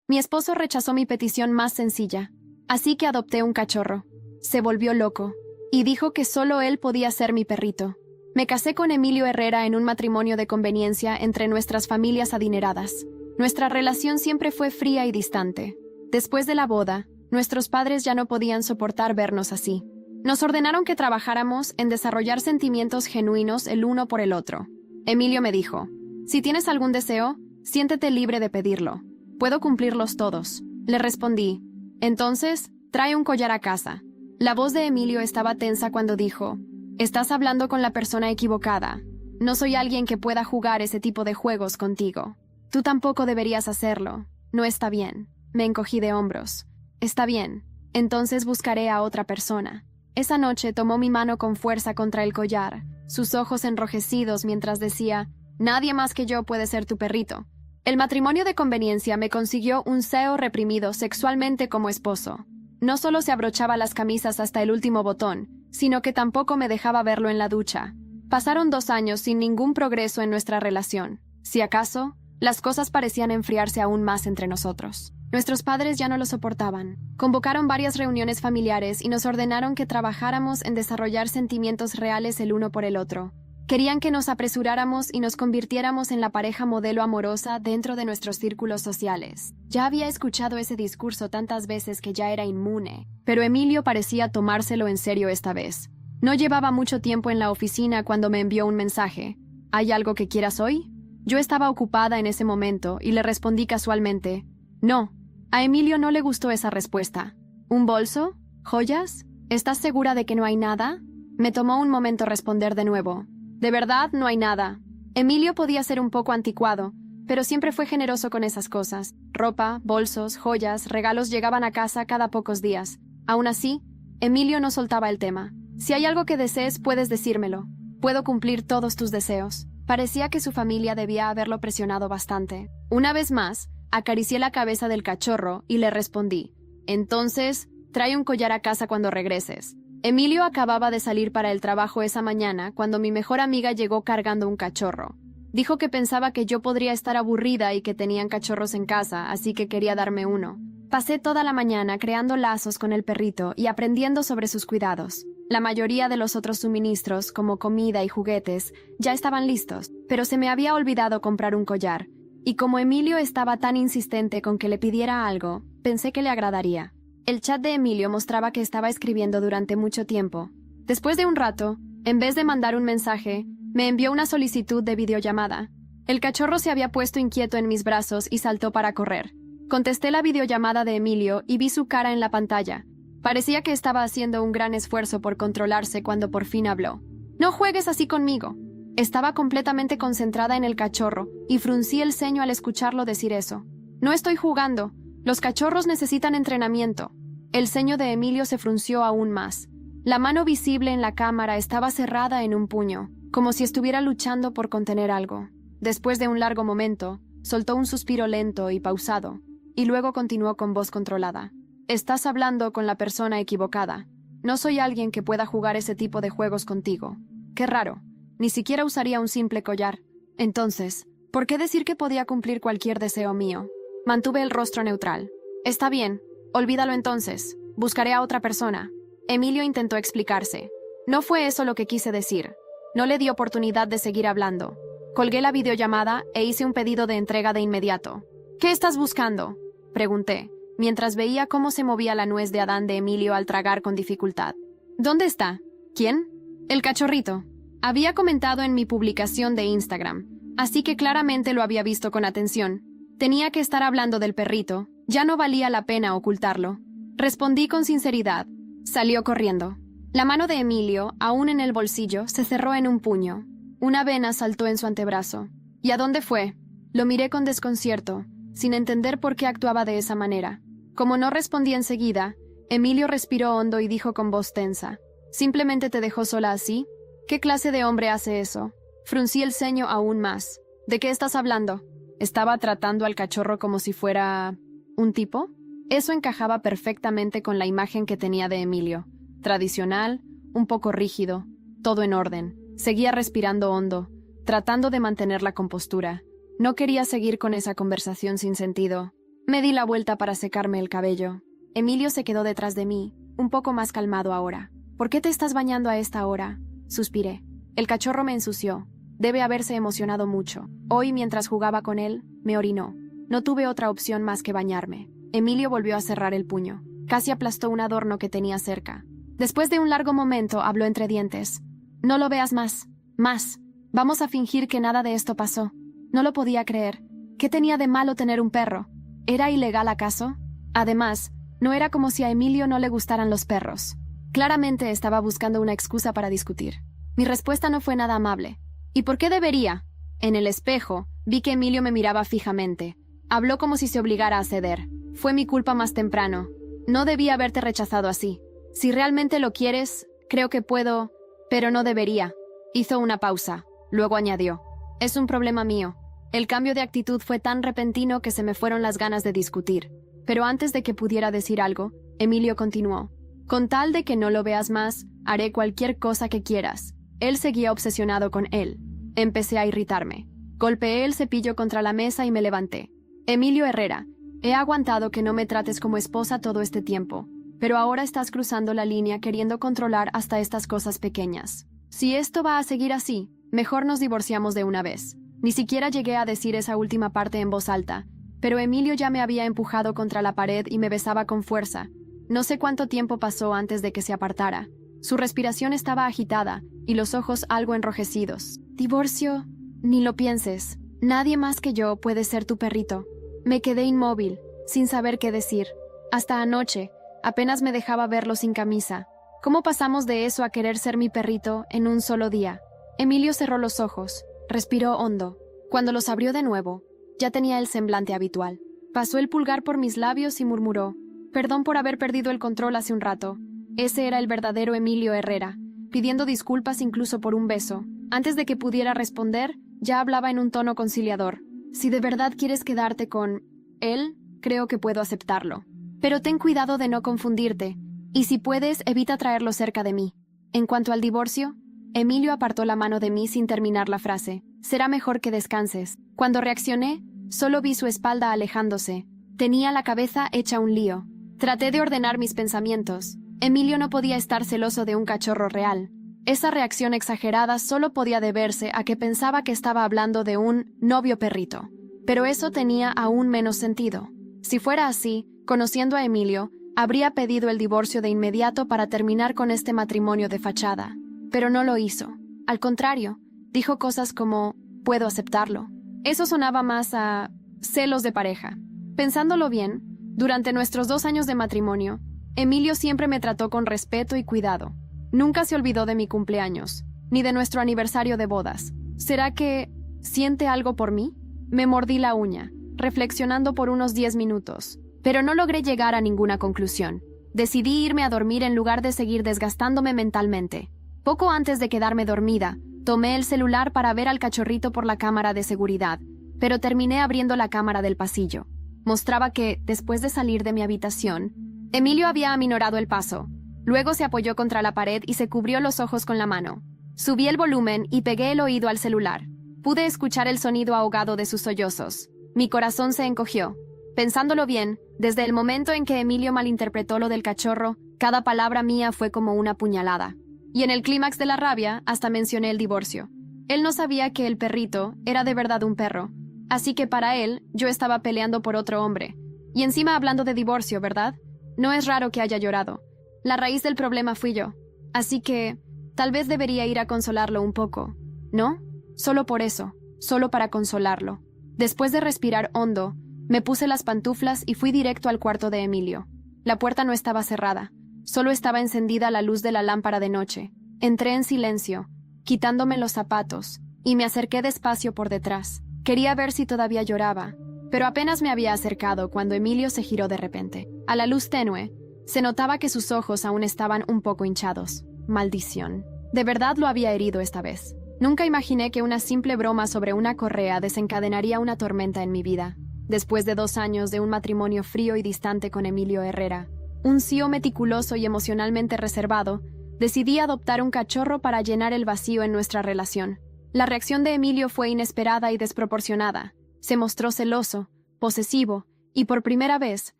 Mi esposo rechazó mi petición más sencilla, así que adopté un cachorro. Se volvió loco y dijo que solo él podía ser mi perrito. Me casé con Emilio Herrera en un matrimonio de conveniencia entre nuestras familias adineradas. Nuestra relación siempre fue fría y distante. Después de la boda, nuestros padres ya no podían soportar vernos así. Nos ordenaron que trabajáramos en desarrollar sentimientos genuinos el uno por el otro. Emilio me dijo: si tienes algún deseo, siéntete libre de pedirlo. Puedo cumplirlos todos. Le respondí: entonces, trae un collar a casa. La voz de Emilio estaba tensa cuando dijo: estás hablando con la persona equivocada. No soy alguien que pueda jugar ese tipo de juegos contigo. Tú tampoco deberías hacerlo. No está bien. Me encogí de hombros. Está bien. Entonces buscaré a otra persona. Esa noche tomó mi mano con fuerza contra el collar, sus ojos enrojecidos mientras decía: nadie más que yo puede ser tu perrito. El matrimonio de conveniencia me consiguió un CEO reprimido sexualmente como esposo. No solo se abrochaba las camisas hasta el último botón, sino que tampoco me dejaba verlo en la ducha. Pasaron 2 años sin ningún progreso en nuestra relación. Si acaso, las cosas parecían enfriarse aún más entre nosotros. Nuestros padres ya no lo soportaban. Convocaron varias reuniones familiares y nos ordenaron que trabajáramos en desarrollar sentimientos reales el uno por el otro. Querían que nos apresuráramos y nos convirtiéramos en la pareja modelo amorosa dentro de nuestros círculos sociales. Ya había escuchado ese discurso tantas veces que ya era inmune, pero Emilio parecía tomárselo en serio esta vez. No llevaba mucho tiempo en la oficina cuando me envió un mensaje: ¿hay algo que quieras hoy? Yo estaba ocupada en ese momento y le respondí casualmente: no. A Emilio no le gustó esa respuesta. ¿Un bolso? ¿Joyas? ¿Estás segura de que no hay nada? Me tomó un momento responder de nuevo: de verdad, no hay nada. Emilio podía ser un poco anticuado, pero siempre fue generoso con esas cosas. Ropa, bolsos, joyas, regalos llegaban a casa cada pocos días. Aún así, Emilio no soltaba el tema. Si hay algo que desees, puedes decírmelo. Puedo cumplir todos tus deseos. Parecía que su familia debía haberlo presionado bastante. Una vez más, acaricié la cabeza del cachorro y le respondí: entonces, trae un collar a casa cuando regreses. Emilio acababa de salir para el trabajo esa mañana cuando mi mejor amiga llegó cargando un cachorro. Dijo que pensaba que yo podría estar aburrida y que tenían cachorros en casa, así que quería darme uno. Pasé toda la mañana creando lazos con el perrito y aprendiendo sobre sus cuidados. La mayoría de los otros suministros, como comida y juguetes, ya estaban listos, pero se me había olvidado comprar un collar. Y como Emilio estaba tan insistente con que le pidiera algo, pensé que le agradaría. El chat de Emilio mostraba que estaba escribiendo durante mucho tiempo. Después de un rato, en vez de mandar un mensaje, me envió una solicitud de videollamada. El cachorro se había puesto inquieto en mis brazos y saltó para correr. Contesté la videollamada de Emilio y vi su cara en la pantalla. Parecía que estaba haciendo un gran esfuerzo por controlarse cuando por fin habló. «No juegues así conmigo». Estaba completamente concentrada en el cachorro y fruncí el ceño al escucharlo decir eso. «No estoy jugando. Los cachorros necesitan entrenamiento». El ceño de Emilio se frunció aún más. La mano visible en la cámara estaba cerrada en un puño, como si estuviera luchando por contener algo. Después de un largo momento, soltó un suspiro lento y pausado, y luego continuó con voz controlada. «Estás hablando con la persona equivocada. No soy alguien que pueda jugar ese tipo de juegos contigo. Qué raro. Ni siquiera usaría un simple collar. Entonces, ¿por qué decir que podía cumplir cualquier deseo mío?» Mantuve el rostro neutral. «Está bien. Olvídalo entonces. Buscaré a otra persona». Emilio intentó explicarse. No fue eso lo que quise decir. No le di oportunidad de seguir hablando. Colgué la videollamada e hice un pedido de entrega de inmediato. «¿Qué estás buscando?», pregunté, mientras veía cómo se movía la nuez de Adán de Emilio al tragar con dificultad. «¿Dónde está? ¿Quién?» «El cachorrito». Había comentado en mi publicación de Instagram, así que claramente lo había visto con atención. Tenía que estar hablando del perrito. Ya no valía la pena ocultarlo. Respondí con sinceridad. Salió corriendo. La mano de Emilio, aún en el bolsillo, se cerró en un puño. Una vena saltó en su antebrazo. ¿Y a dónde fue? Lo miré con desconcierto, sin entender por qué actuaba de esa manera. Como no respondí enseguida, Emilio respiró hondo y dijo con voz tensa: «¿Simplemente te dejó sola así? ¿Qué clase de hombre hace eso?». Fruncí el ceño aún más. «¿De qué estás hablando?». ¿Estaba tratando al cachorro como si fuera un tipo? Eso encajaba perfectamente con la imagen que tenía de Emilio. Tradicional, un poco rígido, todo en orden. Seguía respirando hondo, tratando de mantener la compostura. No quería seguir con esa conversación sin sentido. Me di la vuelta para secarme el cabello. Emilio se quedó detrás de mí, un poco más calmado ahora. ¿Por qué te estás bañando a esta hora? Suspiré. El cachorro me ensució. Debe haberse emocionado mucho. Hoy, mientras jugaba con él, me orinó. No tuve otra opción más que bañarme. Emilio volvió a cerrar el puño. Casi aplastó un adorno que tenía cerca. Después de un largo momento, habló entre dientes. No lo veas más. Más. Vamos a fingir que nada de esto pasó. No lo podía creer. ¿Qué tenía de malo tener un perro? ¿Era ilegal acaso? Además, no era como si a Emilio no le gustaran los perros. Claramente estaba buscando una excusa para discutir. Mi respuesta no fue nada amable. ¿Y por qué debería? En el espejo, vi que Emilio me miraba fijamente. Habló como si se obligara a ceder. Fue mi culpa más temprano. No debía haberte rechazado así. Si realmente lo quieres, creo que puedo, pero no debería. Hizo una pausa. Luego añadió. Es un problema mío. El cambio de actitud fue tan repentino que se me fueron las ganas de discutir. Pero antes de que pudiera decir algo, Emilio continuó. Con tal de que no lo veas más, haré cualquier cosa que quieras. Él seguía obsesionado con él. Empecé a irritarme. Golpeé el cepillo contra la mesa y me levanté. Emilio Herrera, he aguantado que no me trates como esposa todo este tiempo, pero ahora estás cruzando la línea queriendo controlar hasta estas cosas pequeñas. Si esto va a seguir así, mejor nos divorciamos de una vez. Ni siquiera llegué a decir esa última parte en voz alta, pero Emilio ya me había empujado contra la pared y me besaba con fuerza. No sé cuánto tiempo pasó antes de que se apartara. Su respiración estaba agitada y los ojos algo enrojecidos. Divorcio, ni lo pienses. Nadie más que yo puede ser tu perrito. Me quedé inmóvil, sin saber qué decir. Hasta anoche, apenas me dejaba verlo sin camisa. ¿Cómo pasamos de eso a querer ser mi perrito en un solo día? Emilio cerró los ojos, respiró hondo. Cuando los abrió de nuevo, ya tenía el semblante habitual. Pasó el pulgar por mis labios y murmuró: «Perdón por haber perdido el control hace un rato». Ese era el verdadero Emilio Herrera, pidiendo disculpas incluso por un beso. Antes de que pudiera responder, ya hablaba en un tono conciliador. «Si de verdad quieres quedarte con él, creo que puedo aceptarlo. Pero ten cuidado de no confundirte, y si puedes, evita traerlo cerca de mí». En cuanto al divorcio, Emilio apartó la mano de mí sin terminar la frase. «Será mejor que descanses». Cuando reaccioné, solo vi su espalda alejándose. Tenía la cabeza hecha un lío. Traté de ordenar mis pensamientos. Emilio no podía estar celoso de un cachorro real. Esa reacción exagerada solo podía deberse a que pensaba que estaba hablando de un novio perrito. Pero eso tenía aún menos sentido. Si fuera así, conociendo a Emilio, habría pedido el divorcio de inmediato para terminar con este matrimonio de fachada. Pero no lo hizo. Al contrario, dijo cosas como: «Puedo aceptarlo». Eso sonaba más a celos de pareja. Pensándolo bien, durante nuestros 2 años de matrimonio, Emilio siempre me trató con respeto y cuidado. Nunca se olvidó de mi cumpleaños, ni de nuestro aniversario de bodas. ¿Será que siente algo por mí? Me mordí la uña, reflexionando por unos 10 minutos, pero no logré llegar a ninguna conclusión. Decidí irme a dormir en lugar de seguir desgastándome mentalmente. Poco antes de quedarme dormida, tomé el celular para ver al cachorrito por la cámara de seguridad, pero terminé abriendo la cámara del pasillo. Mostraba que, después de salir de mi habitación, Emilio había aminorado el paso. Luego se apoyó contra la pared y se cubrió los ojos con la mano. Subí el volumen y pegué el oído al celular. Pude escuchar el sonido ahogado de sus sollozos. Mi corazón se encogió. Pensándolo bien, desde el momento en que Emilio malinterpretó lo del cachorro, cada palabra mía fue como una puñalada. Y en el clímax de la rabia, hasta mencioné el divorcio. Él no sabía que el perrito era de verdad un perro. Así que para él, yo estaba peleando por otro hombre. Y encima hablando de divorcio, ¿verdad? No es raro que haya llorado. La raíz del problema fui yo. Así que, tal vez debería ir a consolarlo un poco. ¿No? Solo por eso. Solo para consolarlo. Después de respirar hondo, me puse las pantuflas y fui directo al cuarto de Emilio. La puerta no estaba cerrada. Solo estaba encendida la luz de la lámpara de noche. Entré en silencio, quitándome los zapatos, y me acerqué despacio por detrás. Quería ver si todavía lloraba, pero apenas me había acercado cuando Emilio se giró de repente. A la luz tenue, se notaba que sus ojos aún estaban un poco hinchados. Maldición. De verdad lo había herido esta vez. Nunca imaginé que una simple broma sobre una correa desencadenaría una tormenta en mi vida. Después de 2 años de un matrimonio frío y distante con Emilio Herrera, un CEO meticuloso y emocionalmente reservado, decidí adoptar un cachorro para llenar el vacío en nuestra relación. La reacción de Emilio fue inesperada y desproporcionada. Se mostró celoso, posesivo, y por primera vez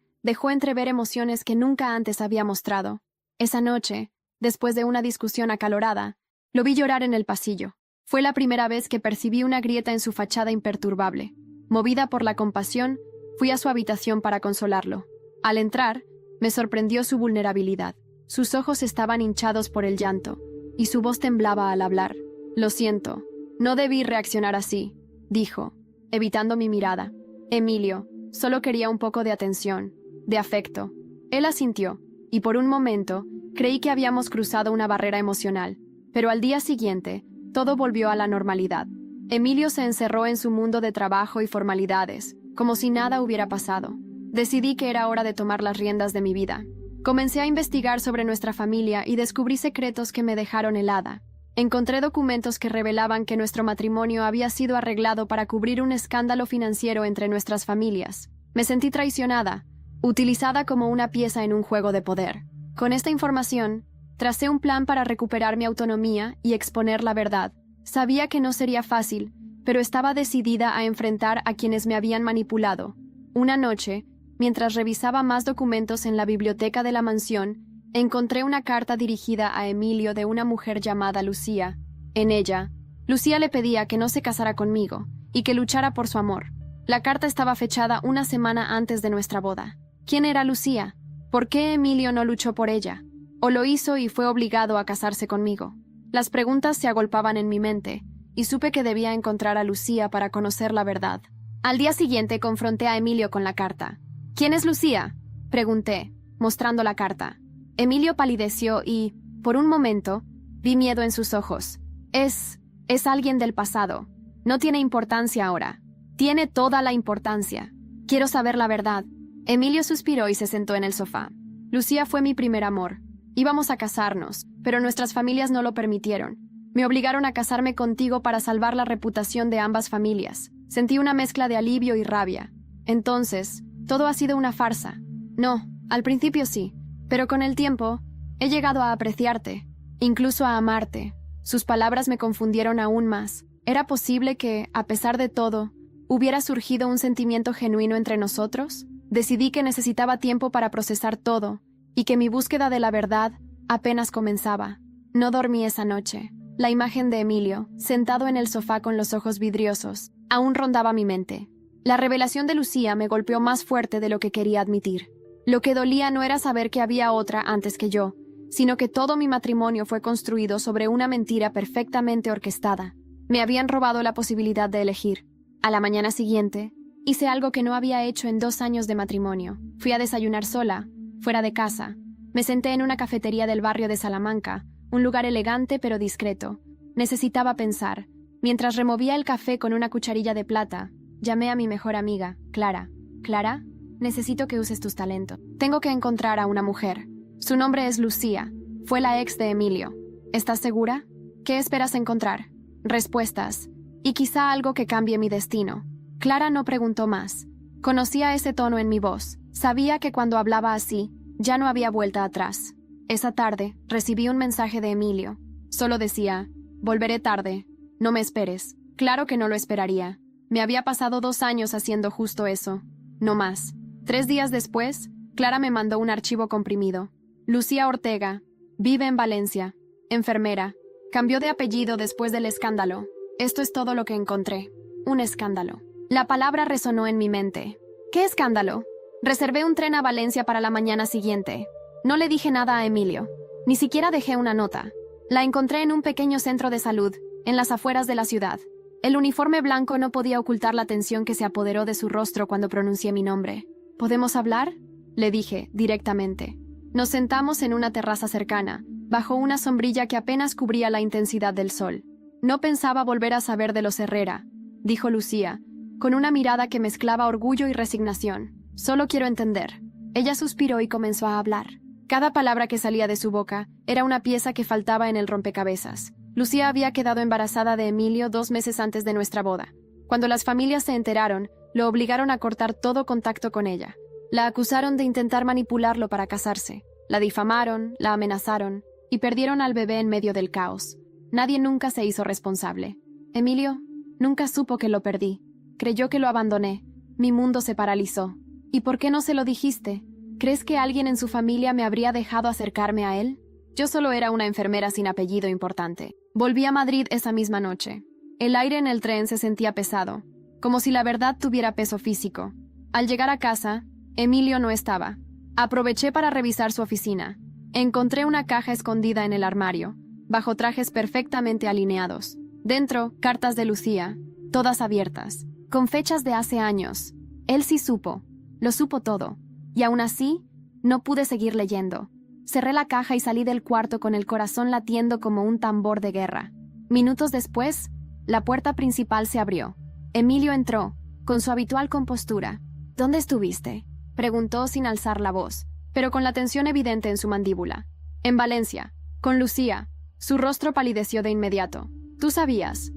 dejó entrever emociones que nunca antes había mostrado. Esa noche, después de una discusión acalorada, lo vi llorar en el pasillo. Fue la primera vez que percibí una grieta en su fachada imperturbable. Movida por la compasión, fui a su habitación para consolarlo. Al entrar, me sorprendió su vulnerabilidad. Sus ojos estaban hinchados por el llanto, y su voz temblaba al hablar. «Lo siento, no debí reaccionar así», dijo, evitando mi mirada. «Emilio, solo quería un poco de atención, de afecto». Él asintió, y por un momento creí que habíamos cruzado una barrera emocional, pero al día siguiente todo volvió a la normalidad. Emilio se encerró en su mundo de trabajo y formalidades, como si nada hubiera pasado. Decidí que era hora de tomar las riendas de mi vida. Comencé a investigar sobre nuestra familia y descubrí secretos que me dejaron helada. Encontré documentos que revelaban que nuestro matrimonio había sido arreglado para cubrir un escándalo financiero entre nuestras familias. Me sentí traicionada, utilizada como una pieza en un juego de poder. Con esta información, tracé un plan para recuperar mi autonomía y exponer la verdad. Sabía que no sería fácil, pero estaba decidida a enfrentar a quienes me habían manipulado. Una noche, mientras revisaba más documentos en la biblioteca de la mansión, encontré una carta dirigida a Emilio de una mujer llamada Lucía. En ella, Lucía le pedía que no se casara conmigo y que luchara por su amor. La carta estaba fechada una semana antes de nuestra boda. ¿Quién era Lucía? ¿Por qué Emilio no luchó por ella? ¿O lo hizo y fue obligado a casarse conmigo? Las preguntas se agolpaban en mi mente, y supe que debía encontrar a Lucía para conocer la verdad. Al día siguiente confronté a Emilio con la carta. «¿Quién es Lucía?», pregunté, mostrando la carta. Emilio palideció y, por un momento, vi miedo en sus ojos. Es alguien del pasado. No tiene importancia ahora. Tiene toda la importancia. Quiero saber la verdad». Emilio suspiró y se sentó en el sofá. «Lucía fue mi primer amor. Íbamos a casarnos, pero nuestras familias no lo permitieron. Me obligaron a casarme contigo para salvar la reputación de ambas familias. Sentí una mezcla de alivio y rabia. Entonces, todo ha sido una farsa. No, al principio sí, pero con el tiempo he llegado a apreciarte, incluso a amarte». Sus palabras me confundieron aún más. ¿Era posible que, a pesar de todo, hubiera surgido un sentimiento genuino entre nosotros? Decidí que necesitaba tiempo para procesar todo, y que mi búsqueda de la verdad apenas comenzaba. No dormí esa noche. La imagen de Emilio, sentado en el sofá con los ojos vidriosos, aún rondaba mi mente. La revelación de Lucía me golpeó más fuerte de lo que quería admitir. Lo que dolía no era saber que había otra antes que yo, sino que todo mi matrimonio fue construido sobre una mentira perfectamente orquestada. Me habían robado la posibilidad de elegir. A la mañana siguiente, hice algo que no había hecho en 2 años de matrimonio. Fui a desayunar sola, fuera de casa. Me senté en una cafetería del barrio de Salamanca, un lugar elegante pero discreto. Necesitaba pensar. Mientras removía el café con una cucharilla de plata, llamé a mi mejor amiga, Clara. «Clara, necesito que uses tus talentos. Tengo que encontrar a una mujer. Su nombre es Lucía. Fue la ex de Emilio. ¿Estás segura? ¿Qué esperas encontrar? Respuestas. Y quizá algo que cambie mi destino». Clara no preguntó más. Conocía ese tono en mi voz. Sabía que cuando hablaba así, ya no había vuelta atrás. Esa tarde, recibí un mensaje de Emilio. Solo decía: «Volveré tarde. No me esperes». Claro que no lo esperaría. Me había pasado 2 años haciendo justo eso. No más. 3 días después, Clara me mandó un archivo comprimido. Lucía Ortega. Vive en Valencia. Enfermera. Cambió de apellido después del escándalo. Esto es todo lo que encontré. Un escándalo. La palabra resonó en mi mente. ¿Qué escándalo? Reservé un tren a Valencia para la mañana siguiente. No le dije nada a Emilio. Ni siquiera dejé una nota. La encontré en un pequeño centro de salud, en las afueras de la ciudad. El uniforme blanco no podía ocultar la tensión que se apoderó de su rostro cuando pronuncié mi nombre. ¿Podemos hablar?, le dije, directamente. Nos sentamos en una terraza cercana, bajo una sombrilla que apenas cubría la intensidad del sol. «No pensaba volver a saber de los Herrera», dijo Lucía, con una mirada que mezclaba orgullo y resignación. «Solo quiero entender». Ella suspiró y comenzó a hablar. Cada palabra que salía de su boca era una pieza que faltaba en el rompecabezas. Lucía había quedado embarazada de Emilio 2 meses antes de nuestra boda. Cuando las familias se enteraron, lo obligaron a cortar todo contacto con ella. La acusaron de intentar manipularlo para casarse. La difamaron, la amenazaron, y perdieron al bebé en medio del caos. Nadie nunca se hizo responsable. Emilio nunca supo que lo perdí. Creyó que lo abandoné. Mi mundo se paralizó. ¿Y por qué no se lo dijiste? ¿Crees que alguien en su familia me habría dejado acercarme a él? Yo solo era una enfermera sin apellido importante. Volví a Madrid esa misma noche. El aire en el tren se sentía pesado, como si la verdad tuviera peso físico. Al llegar a casa, Emilio no estaba. Aproveché para revisar su oficina. Encontré una caja escondida en el armario, bajo trajes perfectamente alineados. Dentro, cartas de Lucía, todas abiertas, con fechas de hace años. Él sí supo, lo supo todo. Y aún así, no pude seguir leyendo. Cerré la caja y salí del cuarto con el corazón latiendo como un tambor de guerra. Minutos después, la puerta principal se abrió. Emilio entró, con su habitual compostura. ¿Dónde estuviste?, preguntó sin alzar la voz, pero con la tensión evidente en su mandíbula. En Valencia, con Lucía. Su rostro palideció de inmediato. Tú sabías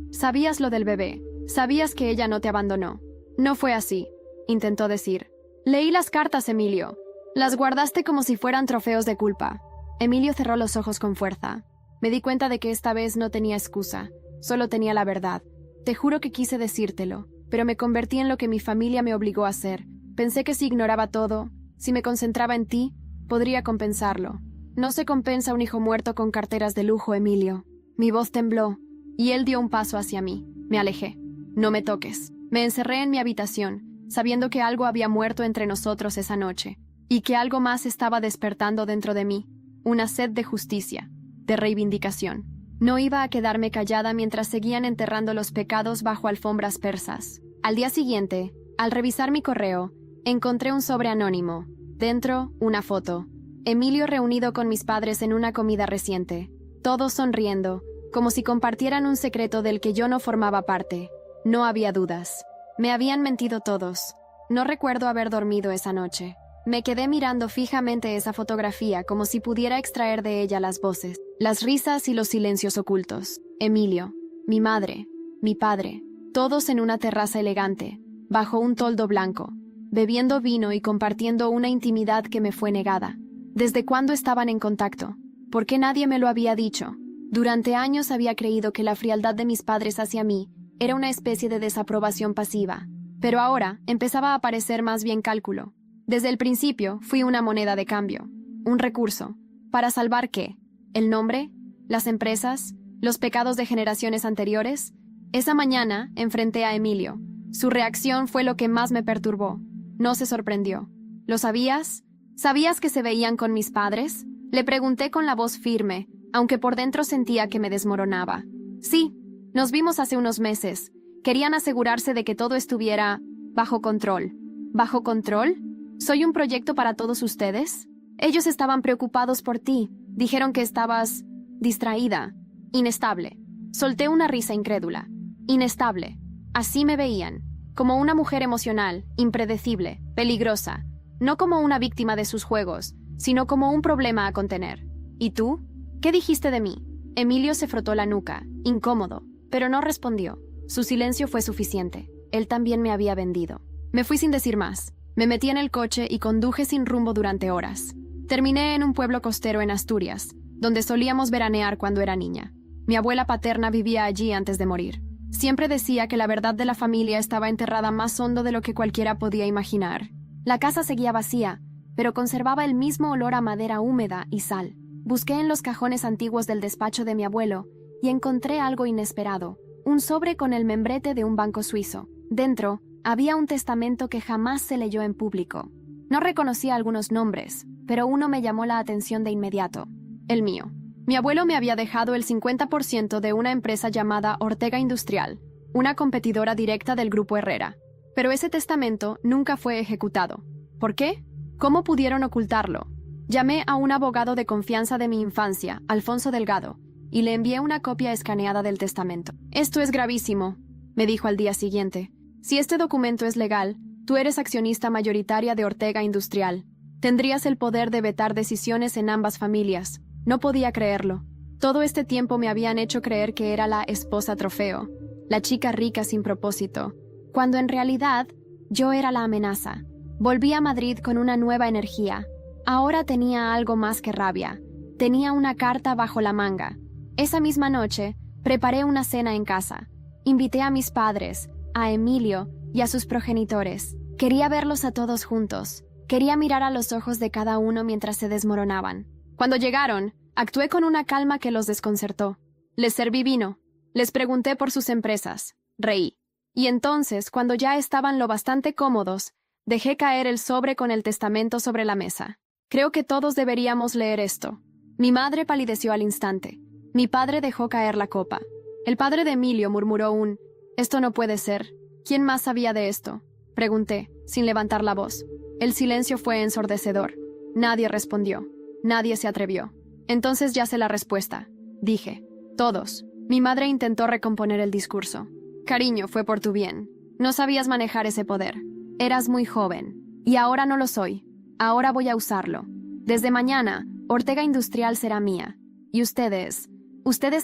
lo del bebé, sabías que ella no te abandonó. No fue así, intentó decir. Leí las cartas, Emilio. Las guardaste como si fueran trofeos de culpa. Emilio cerró los ojos con fuerza. Me di cuenta de que esta vez no tenía excusa, solo tenía la verdad. Te juro que quise decírtelo, pero me convertí en lo que mi familia me obligó a hacer. Pensé que si ignoraba todo, si me concentraba en ti, podría compensarlo. No se compensa un hijo muerto con carteras de lujo, Emilio. Mi voz tembló, y él dio un paso hacia mí. Me alejé. No me toques. Me encerré en mi habitación, sabiendo que algo había muerto entre nosotros esa noche, y que algo más estaba despertando dentro de mí, una sed de justicia, de reivindicación. No iba a quedarme callada mientras seguían enterrando los pecados bajo alfombras persas. Al día siguiente, al revisar mi correo, encontré un sobre anónimo. Dentro, una foto. Emilio reunido con mis padres en una comida reciente. Todos sonriendo, como si compartieran un secreto del que yo no formaba parte. No había dudas. Me habían mentido todos. No recuerdo haber dormido esa noche. Me quedé mirando fijamente esa fotografía como si pudiera extraer de ella las voces, las risas y los silencios ocultos. Emilio, mi madre, mi padre, todos en una terraza elegante, bajo un toldo blanco, bebiendo vino y compartiendo una intimidad que me fue negada. ¿Desde cuándo estaban en contacto? ¿Por qué nadie me lo había dicho? Durante años había creído que la frialdad de mis padres hacia mí era una especie de desaprobación pasiva, pero ahora empezaba a parecer más bien cálculo. Desde el principio fui una moneda de cambio, un recurso. ¿Para salvar qué? ¿El nombre? ¿Las empresas? ¿Los pecados de generaciones anteriores? Esa mañana enfrenté a Emilio. Su reacción fue lo que más me perturbó. No se sorprendió. ¿Lo sabías? ¿Sabías que se veían con mis padres? Le pregunté con la voz firme, aunque por dentro sentía que me desmoronaba. Sí, nos vimos hace unos meses. Querían asegurarse de que todo estuviera bajo control. ¿Bajo control? ¿Soy un proyecto para todos ustedes? Ellos estaban preocupados por ti. Dijeron que estabas distraída, inestable. Solté una risa incrédula. Inestable. Así me veían. Como una mujer emocional, impredecible, peligrosa. No como una víctima de sus juegos, sino como un problema a contener. ¿Y tú? ¿Qué dijiste de mí? Emilio se frotó la nuca, incómodo, pero no respondió. Su silencio fue suficiente. Él también me había vendido. Me fui sin decir más. Me metí en el coche y conduje sin rumbo durante horas. Terminé en un pueblo costero en Asturias, donde solíamos veranear cuando era niña. Mi abuela paterna vivía allí antes de morir. Siempre decía que la verdad de la familia estaba enterrada más hondo de lo que cualquiera podía imaginar. La casa seguía vacía, pero conservaba el mismo olor a madera húmeda y sal. Busqué en los cajones antiguos del despacho de mi abuelo y encontré algo inesperado, un sobre con el membrete de un banco suizo. Dentro, había un testamento que jamás se leyó en público. No reconocía algunos nombres, pero uno me llamó la atención de inmediato. El mío. Mi abuelo me había dejado el 50% de una empresa llamada Ortega Industrial, una competidora directa del Grupo Herrera. Pero ese testamento nunca fue ejecutado. ¿Por qué? ¿Cómo pudieron ocultarlo? Llamé a un abogado de confianza de mi infancia, Alfonso Delgado, y le envié una copia escaneada del testamento. Esto es gravísimo, me dijo al día siguiente. Si este documento es legal, tú eres accionista mayoritaria de Ortega Industrial. Tendrías el poder de vetar decisiones en ambas familias. No podía creerlo. Todo este tiempo me habían hecho creer que era la esposa trofeo, la chica rica sin propósito, cuando en realidad yo era la amenaza. Volví a Madrid con una nueva energía. Ahora tenía algo más que rabia. Tenía una carta bajo la manga. Esa misma noche, preparé una cena en casa. Invité a mis padres, a Emilio y a sus progenitores. Quería verlos a todos juntos. Quería mirar a los ojos de cada uno mientras se desmoronaban. Cuando llegaron, actué con una calma que los desconcertó. Les serví vino. Les pregunté por sus empresas. Reí. Y entonces, cuando ya estaban lo bastante cómodos, dejé caer el sobre con el testamento sobre la mesa. Creo que todos deberíamos leer esto. Mi madre palideció al instante. Mi padre dejó caer la copa. El padre de Emilio murmuró «Esto no puede ser. ¿Quién más sabía de esto?», pregunté, sin levantar la voz. El silencio fue ensordecedor. Nadie respondió. Nadie se atrevió. Entonces ya sé la respuesta. Dije. Todos. Mi madre intentó recomponer el discurso. Cariño, fue por tu bien. No sabías manejar ese poder. Eras muy joven. Y ahora no lo soy. Ahora voy a usarlo. Desde mañana, Ortega Industrial será mía. Y ustedes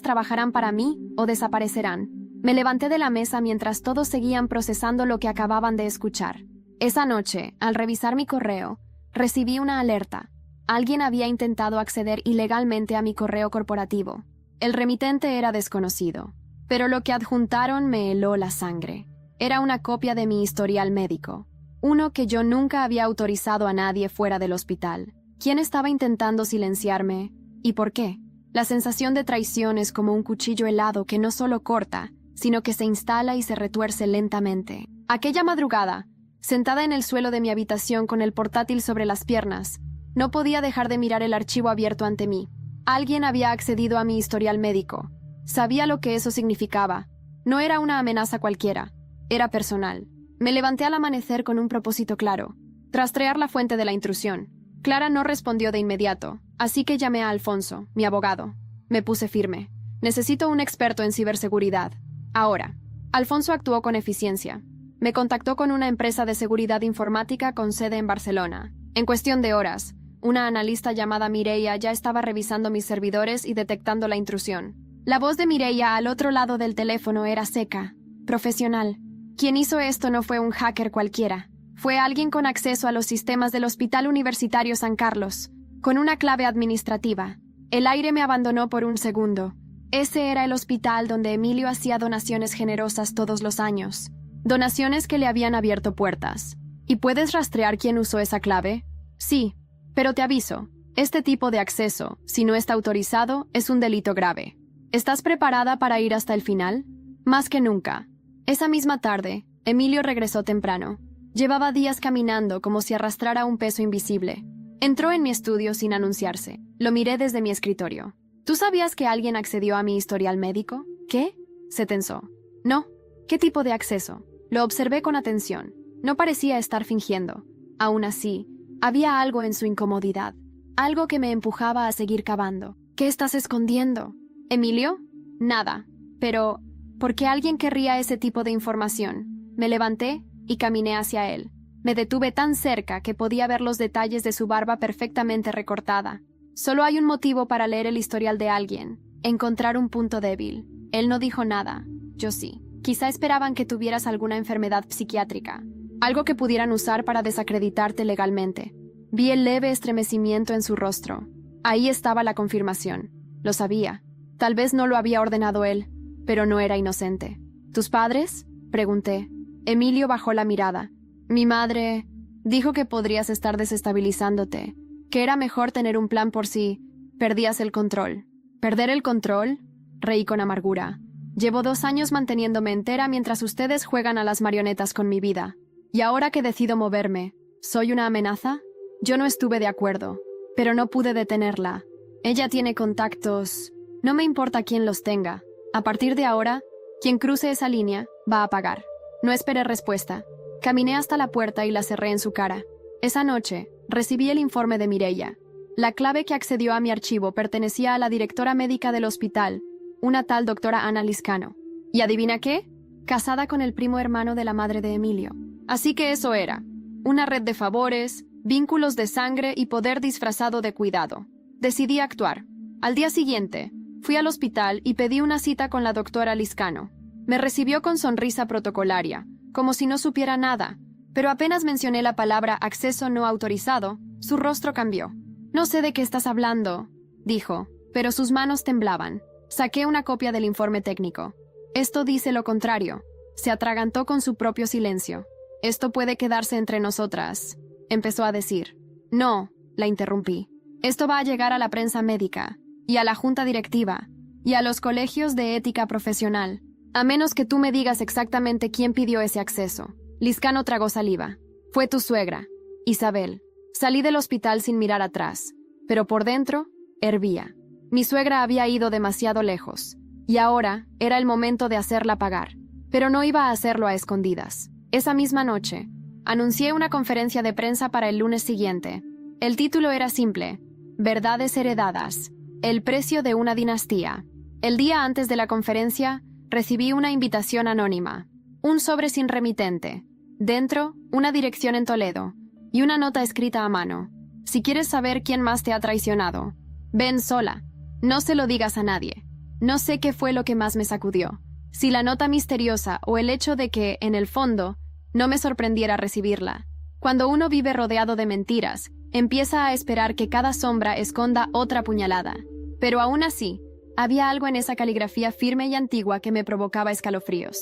trabajarán para mí o desaparecerán. Me levanté de la mesa mientras todos seguían procesando lo que acababan de escuchar. Esa noche, al revisar mi correo, recibí una alerta. Alguien había intentado acceder ilegalmente a mi correo corporativo. El remitente era desconocido, pero lo que adjuntaron me heló la sangre. Era una copia de mi historial médico, uno que yo nunca había autorizado a nadie fuera del hospital. ¿Quién estaba intentando silenciarme? ¿Y por qué? La sensación de traición es como un cuchillo helado que no solo corta, sino que se instala y se retuerce lentamente. Aquella madrugada, sentada en el suelo de mi habitación con el portátil sobre las piernas, no podía dejar de mirar el archivo abierto ante mí. Alguien había accedido a mi historial médico. Sabía lo que eso significaba. No era una amenaza cualquiera. Era personal. Me levanté al amanecer con un propósito claro: rastrear la fuente de la intrusión. Clara no respondió de inmediato, así que llamé a Alfonso, mi abogado. Me puse firme. Necesito un experto en ciberseguridad. Ahora. Alfonso actuó con eficiencia. Me contactó con una empresa de seguridad informática con sede en Barcelona. En cuestión de horas, una analista llamada Mireia ya estaba revisando mis servidores y detectando la intrusión. La voz de Mireia al otro lado del teléfono era seca, profesional. Quien hizo esto no fue un hacker cualquiera. Fue alguien con acceso a los sistemas del Hospital Universitario San Carlos, con una clave administrativa. El aire me abandonó por un segundo. Ese era el hospital donde Emilio hacía donaciones generosas todos los años. Donaciones que le habían abierto puertas. ¿Y puedes rastrear quién usó esa clave? Sí, pero te aviso, este tipo de acceso, si no está autorizado, es un delito grave. ¿Estás preparada para ir hasta el final? Más que nunca. Esa misma tarde, Emilio regresó temprano. Llevaba días caminando como si arrastrara un peso invisible. Entró en mi estudio sin anunciarse. Lo miré desde mi escritorio. ¿Tú sabías que alguien accedió a mi historial médico? ¿Qué? Se tensó. No. ¿Qué tipo de acceso? Lo observé con atención. No parecía estar fingiendo. Aún así, había algo en su incomodidad. Algo que me empujaba a seguir cavando. ¿Qué estás escondiendo? ¿Emilio? Nada. Pero, ¿por qué alguien querría ese tipo de información? Me levanté y caminé hacia él. Me detuve tan cerca que podía ver los detalles de su barba perfectamente recortada. Solo hay un motivo para leer el historial de alguien: encontrar un punto débil. Él no dijo nada. Yo sí. Quizá esperaban que tuvieras alguna enfermedad psiquiátrica. Algo que pudieran usar para desacreditarte legalmente. Vi el leve estremecimiento en su rostro. Ahí estaba la confirmación. Lo sabía. Tal vez no lo había ordenado él, pero no era inocente. ¿Tus padres?, pregunté. Emilio bajó la mirada. Mi madre dijo que podrías estar desestabilizándote, que era mejor tener un plan por si perdías el control. ¿Perder el control? Reí con amargura. Llevo 2 años manteniéndome entera mientras ustedes juegan a las marionetas con mi vida. Y ahora que decido moverme, ¿soy una amenaza? Yo no estuve de acuerdo, pero no pude detenerla. Ella tiene contactos. No me importa quién los tenga. A partir de ahora, quien cruce esa línea va a pagar. No esperé respuesta. Caminé hasta la puerta y la cerré en su cara. Esa noche, recibí el informe de Mireia. La clave que accedió a mi archivo pertenecía a la directora médica del hospital, una tal doctora Ana Liscano. ¿Y adivina qué? Casada con el primo hermano de la madre de Emilio. Así que eso era. Una red de favores, vínculos de sangre y poder disfrazado de cuidado. Decidí actuar. Al día siguiente, fui al hospital y pedí una cita con la doctora Liscano. Me recibió con sonrisa protocolaria, como si no supiera nada, pero apenas mencioné la palabra acceso no autorizado, su rostro cambió. «No sé de qué estás hablando», dijo, pero sus manos temblaban. Saqué una copia del informe técnico. «Esto dice lo contrario». Se atragantó con su propio silencio. Esto puede quedarse entre nosotras, empezó a decir. No, la interrumpí. Esto va a llegar a la prensa médica, y a la junta directiva, y a los colegios de ética profesional, a menos que tú me digas exactamente quién pidió ese acceso. Liscano tragó saliva. Fue tu suegra, Isabel. Salí del hospital sin mirar atrás, pero por dentro, hervía. Mi suegra había ido demasiado lejos, y ahora era el momento de hacerla pagar. Pero no iba a hacerlo a escondidas. Esa misma noche, anuncié una conferencia de prensa para el lunes siguiente. El título era simple: Verdades heredadas, el precio de una dinastía. El día antes de la conferencia, recibí una invitación anónima, un sobre sin remitente, dentro, una dirección en Toledo, y una nota escrita a mano. Si quieres saber quién más te ha traicionado, ven sola. No se lo digas a nadie. No sé qué fue lo que más me sacudió, si la nota misteriosa o el hecho de que, en el fondo, no me sorprendiera recibirla. Cuando uno vive rodeado de mentiras, empieza a esperar que cada sombra esconda otra puñalada. Pero aún así, había algo en esa caligrafía firme y antigua que me provocaba escalofríos.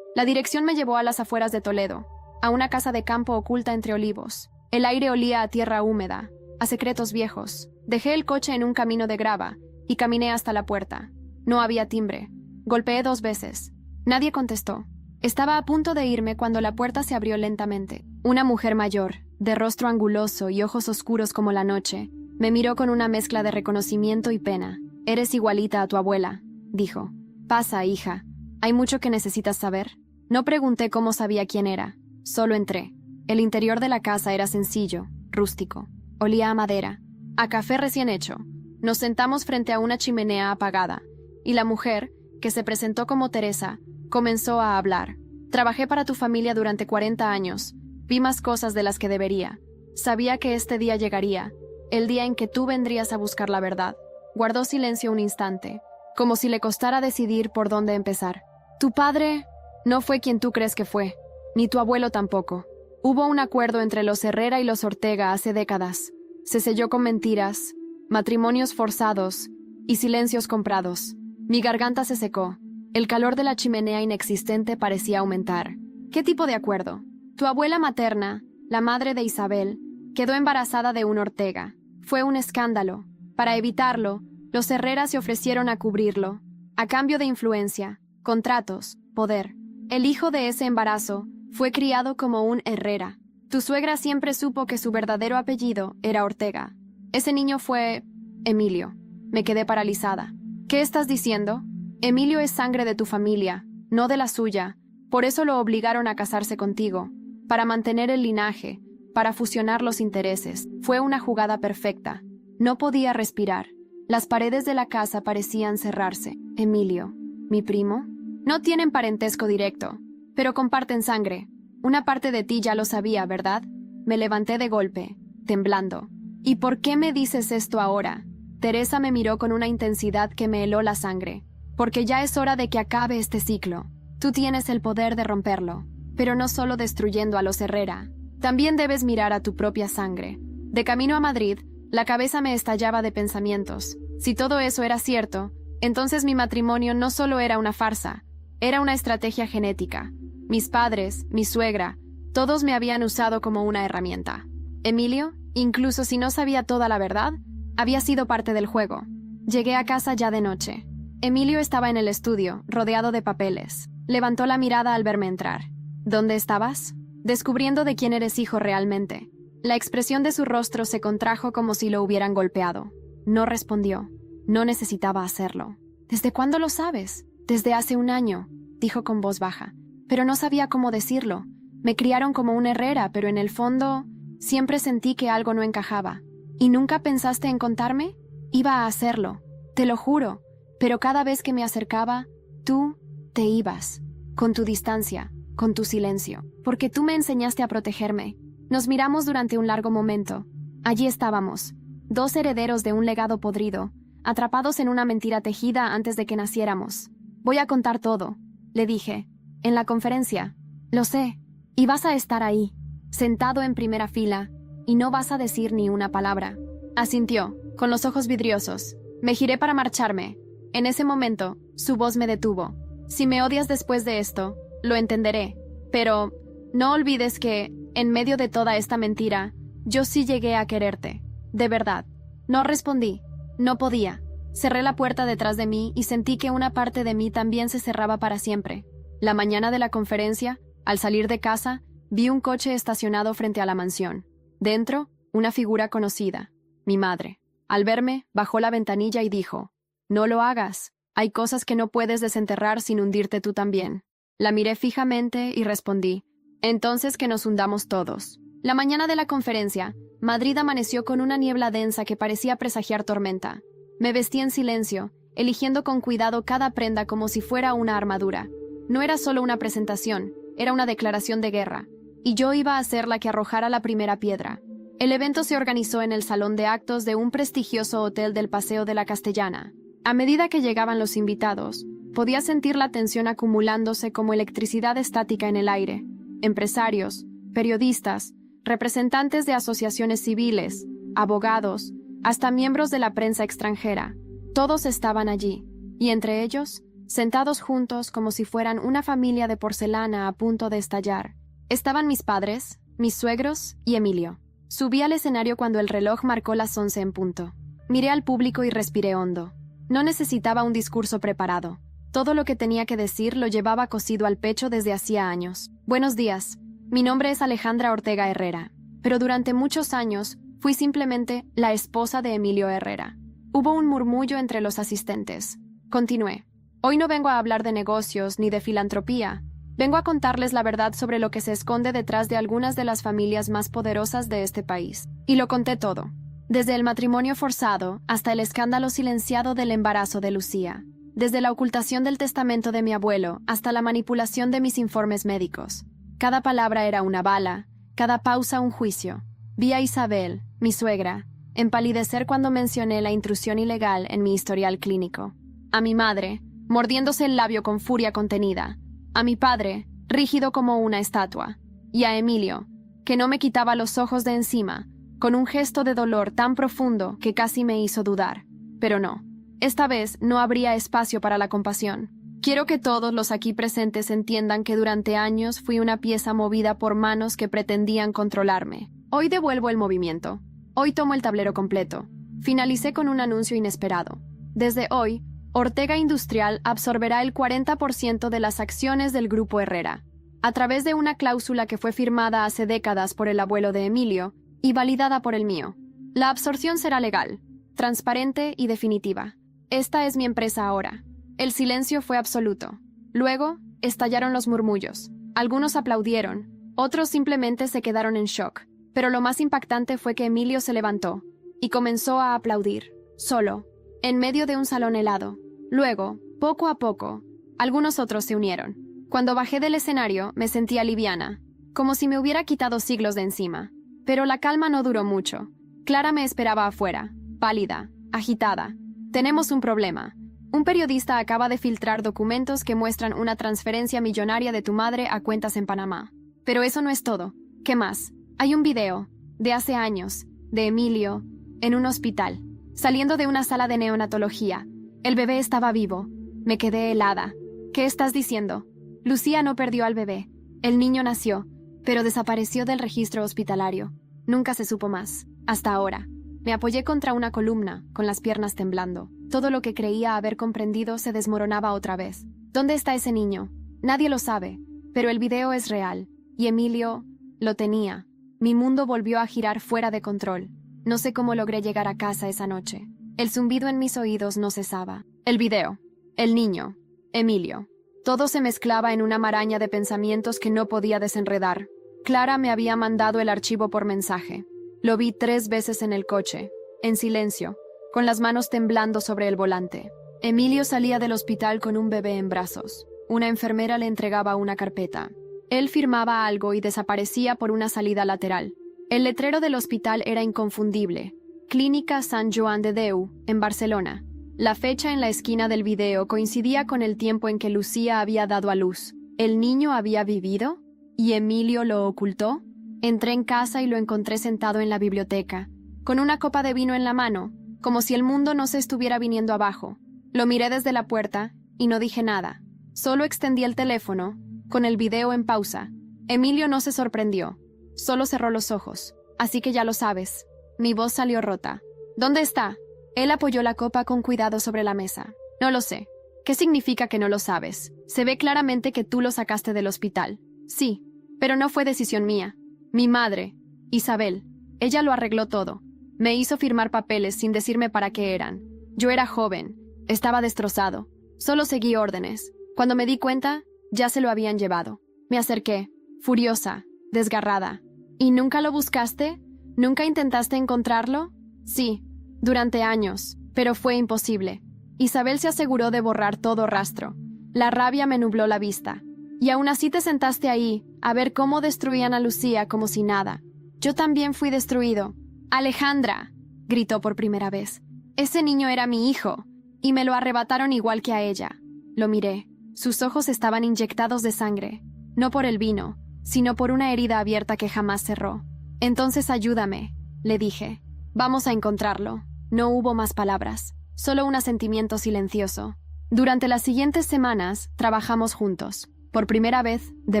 La dirección me llevó a las afueras de Toledo, a una casa de campo oculta entre olivos. El aire olía a tierra húmeda, a secretos viejos. Dejé el coche en un camino de grava y caminé hasta la puerta. No había timbre. Golpeé 2 veces. Nadie contestó. Estaba a punto de irme cuando la puerta se abrió lentamente. Una mujer mayor, de rostro anguloso y ojos oscuros como la noche, me miró con una mezcla de reconocimiento y pena. «Eres igualita a tu abuela», dijo. «Pasa, hija. ¿Hay mucho que necesitas saber?» No pregunté cómo sabía quién era. Solo entré. El interior de la casa era sencillo, rústico. Olía a madera, a café recién hecho. Nos sentamos frente a una chimenea apagada, y la mujer, que se presentó como Teresa, comenzó a hablar. «Trabajé para tu familia durante 40 años. Vi más cosas de las que debería. Sabía que este día llegaría, el día en que tú vendrías a buscar la verdad». Guardó silencio un instante, como si le costara decidir por dónde empezar. «Tu padre no fue quien tú crees que fue, ni tu abuelo tampoco. Hubo un acuerdo entre los Herrera y los Ortega hace décadas. Se selló con mentiras, matrimonios forzados y silencios comprados. Mi garganta se secó. El calor de la chimenea inexistente parecía aumentar. ¿Qué tipo de acuerdo? Tu abuela materna, la madre de Isabel, quedó embarazada de un Ortega. Fue un escándalo. Para evitarlo, los Herrera se ofrecieron a cubrirlo, a cambio de influencia, contratos, poder. El hijo de ese embarazo fue criado como un Herrera. Tu suegra siempre supo que su verdadero apellido era Ortega. Ese niño fue Emilio. Me quedé paralizada. ¿Qué estás diciendo? Emilio es sangre de tu familia, no de la suya. Por eso lo obligaron a casarse contigo, para mantener el linaje, para fusionar los intereses. Fue una jugada perfecta. No podía respirar. Las paredes de la casa parecían cerrarse. Emilio, mi primo, no tienen parentesco directo, pero comparten sangre. Una parte de ti ya lo sabía, ¿verdad? Me levanté de golpe, temblando. ¿Y por qué me dices esto ahora? Teresa me miró con una intensidad que me heló la sangre. Porque ya es hora de que acabe este ciclo. Tú tienes el poder de romperlo, pero no solo destruyendo a los Herrera. También debes mirar a tu propia sangre. De camino a Madrid, la cabeza me estallaba de pensamientos. Si todo eso era cierto, entonces mi matrimonio no solo era una farsa, era una estrategia genética. Mis padres, mi suegra, todos me habían usado como una herramienta. Emilio, incluso si no sabía toda la verdad, había sido parte del juego. Llegué a casa ya de noche. Emilio estaba en el estudio, rodeado de papeles. Levantó la mirada al verme entrar. ¿Dónde estabas? Descubriendo de quién eres hijo realmente. La expresión de su rostro se contrajo como si lo hubieran golpeado. No respondió. No necesitaba hacerlo. ¿Desde cuándo lo sabes? Desde hace 1 año, dijo con voz baja. Pero no sabía cómo decirlo. Me criaron como un Herrera, pero en el fondo siempre sentí que algo no encajaba. ¿Y nunca pensaste en contarme? Iba a hacerlo, te lo juro. Pero cada vez que me acercaba, tú te ibas. Con tu distancia, con tu silencio. Porque tú me enseñaste a protegerme. Nos miramos durante un largo momento. Allí estábamos, 2 herederos de un legado podrido, atrapados en una mentira tejida antes de que naciéramos. Voy a contar todo, le dije, en la conferencia. Lo sé, y vas a estar ahí, sentado en primera fila, y no vas a decir ni una palabra. Asintió, con los ojos vidriosos. Me giré para marcharme. En ese momento, su voz me detuvo. Si me odias después de esto, lo entenderé. Pero No olvides que, en medio de toda esta mentira, yo sí llegué a quererte. De verdad. No respondí. No podía. Cerré la puerta detrás de mí y sentí que una parte de mí también se cerraba para siempre. La mañana de la conferencia, al salir de casa, vi un coche estacionado frente a la mansión. Dentro, una figura conocida, mi madre. Al verme, bajó la ventanilla y dijo: «No lo hagas. Hay cosas que no puedes desenterrar sin hundirte tú también». La miré fijamente y respondí: «Entonces que nos hundamos todos». La mañana de la conferencia, Madrid amaneció con una niebla densa que parecía presagiar tormenta. Me vestí en silencio, eligiendo con cuidado cada prenda como si fuera una armadura. No era solo una presentación, era una declaración de guerra, y yo iba a ser la que arrojara la primera piedra. El evento se organizó en el salón de actos de un prestigioso hotel del Paseo de la Castellana. A medida que llegaban los invitados, podía sentir la tensión acumulándose como electricidad estática en el aire. Empresarios, periodistas, representantes de asociaciones civiles, abogados, hasta miembros de la prensa extranjera. Todos estaban allí, y entre ellos, sentados juntos como si fueran una familia de porcelana a punto de estallar, estaban mis padres, mis suegros y Emilio. Subí al escenario cuando el reloj marcó las 11 en punto. Miré al público y respiré hondo. No necesitaba un discurso preparado. Todo lo que tenía que decir lo llevaba cosido al pecho desde hacía años. Buenos días. Mi nombre es Alejandra Ortega Herrera, pero durante muchos años fui simplemente la esposa de Emilio Herrera. Hubo un murmullo entre los asistentes. Continué. Hoy no vengo a hablar de negocios ni de filantropía. Vengo a contarles la verdad sobre lo que se esconde detrás de algunas de las familias más poderosas de este país. Y lo conté todo. Desde el matrimonio forzado hasta el escándalo silenciado del embarazo de Lucía. Desde la ocultación del testamento de mi abuelo hasta la manipulación de mis informes médicos. Cada palabra era una bala, cada pausa un juicio. Vi a Isabel, mi suegra, empalidecer cuando mencioné la intrusión ilegal en mi historial clínico. A mi madre, mordiéndose el labio con furia contenida. A mi padre, rígido como una estatua. Y a Emilio, que no me quitaba los ojos de encima, con un gesto de dolor tan profundo que casi me hizo dudar. Pero no. Esta vez no habría espacio para la compasión. Quiero que todos los aquí presentes entiendan que durante años fui una pieza movida por manos que pretendían controlarme. Hoy devuelvo el movimiento. Hoy tomo el tablero completo. Finalicé con un anuncio inesperado. Desde hoy, Ortega Industrial absorberá el 40% de las acciones del Grupo Herrera, a través de una cláusula que fue firmada hace décadas por el abuelo de Emilio y validada por el mío. La absorción será legal, transparente y definitiva. Esta es mi empresa ahora. El silencio fue absoluto. Luego, estallaron los murmullos. Algunos aplaudieron, otros simplemente se quedaron en shock. Pero lo más impactante fue que Emilio se levantó y comenzó a aplaudir, solo, en medio de un salón helado. Luego, poco a poco, algunos otros se unieron. Cuando bajé del escenario, me sentía liviana, como si me hubiera quitado siglos de encima. Pero la calma no duró mucho. Clara me esperaba afuera, pálida, agitada. Tenemos un problema. Un periodista acaba de filtrar documentos que muestran una transferencia millonaria de tu madre a cuentas en Panamá. Pero eso no es todo. ¿Qué más? Hay un video, de hace años, de Emilio, en un hospital, saliendo de una sala de neonatología. El bebé estaba vivo. Me quedé helada. ¿Qué estás diciendo? Lucía no perdió al bebé. El niño nació, pero desapareció del registro hospitalario. Nunca se supo más, hasta ahora. Me apoyé contra una columna, con las piernas temblando. Todo lo que creía haber comprendido se desmoronaba otra vez. ¿Dónde está ese niño? Nadie lo sabe, pero el video es real, y Emilio lo tenía. Mi mundo volvió a girar fuera de control. No sé cómo logré llegar a casa esa noche. El zumbido en mis oídos no cesaba. El video, el niño, Emilio. Todo se mezclaba en una maraña de pensamientos que no podía desenredar. Clara me había mandado el archivo por mensaje. Lo vi 3 veces en el coche, en silencio, con las manos temblando sobre el volante. Emilio salía del hospital con un bebé en brazos. Una enfermera le entregaba una carpeta. Él firmaba algo y desaparecía por una salida lateral. El letrero del hospital era inconfundible. Clínica Sant Joan de Déu, en Barcelona. La fecha en la esquina del video coincidía con el tiempo en que Lucía había dado a luz. ¿El niño había vivido? ¿Y Emilio lo ocultó? Entré en casa y lo encontré sentado en la biblioteca, con una copa de vino en la mano, como si el mundo no se estuviera viniendo abajo. Lo miré desde la puerta y no dije nada. Solo extendí el teléfono, con el video en pausa, Emilio no se sorprendió, solo cerró los ojos. Así que ya lo sabes. Mi voz salió rota. ¿Dónde está? Él apoyó la copa con cuidado sobre la mesa. No lo sé. ¿Qué significa que no lo sabes? Se ve claramente que tú lo sacaste del hospital. Sí, pero no fue decisión mía. Mi madre, Isabel, ella lo arregló todo. Me hizo firmar papeles sin decirme para qué eran. Yo era joven, estaba destrozado. Solo seguí órdenes. Cuando me di cuenta, ya se lo habían llevado. Me acerqué, furiosa, desgarrada. ¿Y nunca lo buscaste? ¿Nunca intentaste encontrarlo? Sí, durante años, pero fue imposible. Isabel se aseguró de borrar todo rastro. La rabia me nubló la vista. Y aún así te sentaste ahí, a ver cómo destruían a Lucía como si nada. Yo también fui destruido. ¡Alejandra!, gritó por primera vez. Ese niño era mi hijo, y me lo arrebataron igual que a ella. Lo miré. Sus ojos estaban inyectados de sangre, no por el vino, sino por una herida abierta que jamás cerró. Entonces ayúdame, le dije. Vamos a encontrarlo. No hubo más palabras, solo un asentimiento silencioso. Durante las siguientes semanas trabajamos juntos, por primera vez, de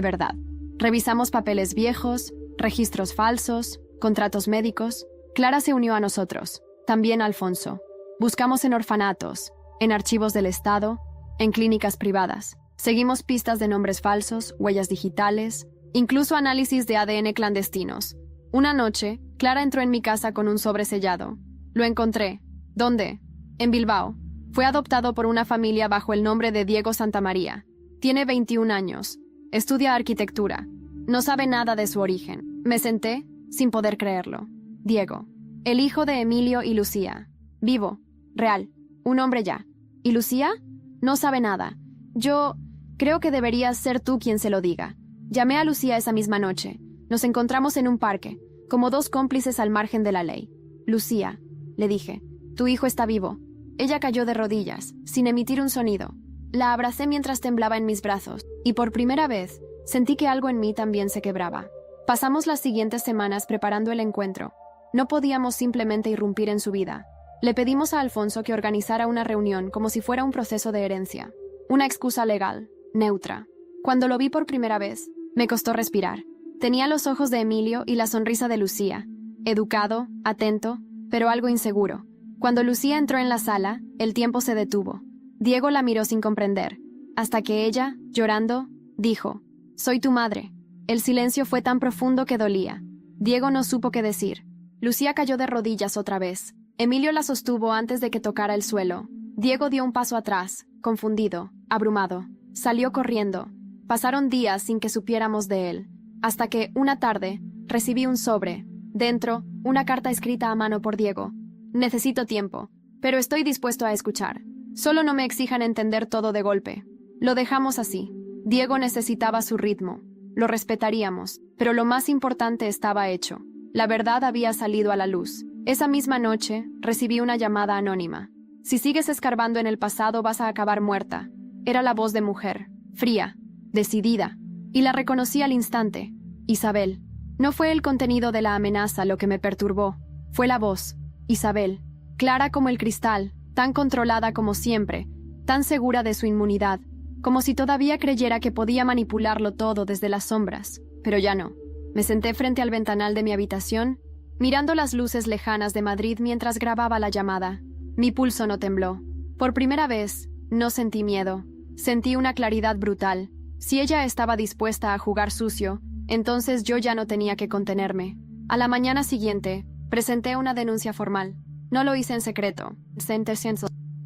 verdad. Revisamos papeles viejos, registros falsos, contratos médicos. Clara se unió a nosotros, también Alfonso. Buscamos en orfanatos, en archivos del Estado, en clínicas privadas. Seguimos pistas de nombres falsos, huellas digitales, incluso análisis de ADN clandestinos. Una noche, Clara entró en mi casa con un sobre sellado. Lo encontré. ¿Dónde? En Bilbao. Fue adoptado por una familia bajo el nombre de Diego Santamaría. Tiene 21 años. Estudia arquitectura. No sabe nada de su origen. Me senté, sin poder creerlo. Diego, el hijo de Emilio y Lucía. Vivo, real, un hombre ya. ¿Y Lucía? No sabe nada. Yo creo que deberías ser tú quien se lo diga. Llamé a Lucía esa misma noche. Nos encontramos en un parque, como dos cómplices al margen de la ley. Lucía, le dije, tu hijo está vivo. Ella cayó de rodillas, sin emitir un sonido. La abracé mientras temblaba en mis brazos, y por primera vez sentí que algo en mí también se quebraba. Pasamos las siguientes semanas preparando el encuentro. No podíamos simplemente irrumpir en su vida. Le pedimos a Alfonso que organizara una reunión como si fuera un proceso de herencia. Una excusa legal, neutra. Cuando lo vi por primera vez, me costó respirar. Tenía los ojos de Emilio y la sonrisa de Lucía. Educado, atento, pero algo inseguro. Cuando Lucía entró en la sala, el tiempo se detuvo. Diego la miró sin comprender, hasta que ella, llorando, dijo: «Soy tu madre». El silencio fue tan profundo que dolía. Diego no supo qué decir. Lucía cayó de rodillas otra vez. Emilio la sostuvo antes de que tocara el suelo. Diego dio un paso atrás, confundido, abrumado. Salió corriendo. Pasaron días sin que supiéramos de él, hasta que, una tarde, recibí un sobre. Dentro, una carta escrita a mano por Diego. Necesito tiempo, pero estoy dispuesto a escuchar. Solo no me exijan entender todo de golpe. Lo dejamos así. Diego necesitaba su ritmo. Lo respetaríamos, pero lo más importante estaba hecho. La verdad había salido a la luz. Esa misma noche, recibí una llamada anónima. «Si sigues escarbando en el pasado vas a acabar muerta». Era la voz de mujer, fría, decidida, y la reconocí al instante. Isabel. No fue el contenido de la amenaza lo que me perturbó, fue la voz. Isabel, clara como el cristal, tan controlada como siempre, tan segura de su inmunidad, como si todavía creyera que podía manipularlo todo desde las sombras, pero ya no. Me senté frente al ventanal de mi habitación, mirando las luces lejanas de Madrid mientras grababa la llamada. Mi pulso no tembló. Por primera vez, no sentí miedo. Sentí una claridad brutal. Si ella estaba dispuesta a jugar sucio, entonces yo ya no tenía que contenerme. A la mañana siguiente, presenté una denuncia formal. No lo hice en secreto.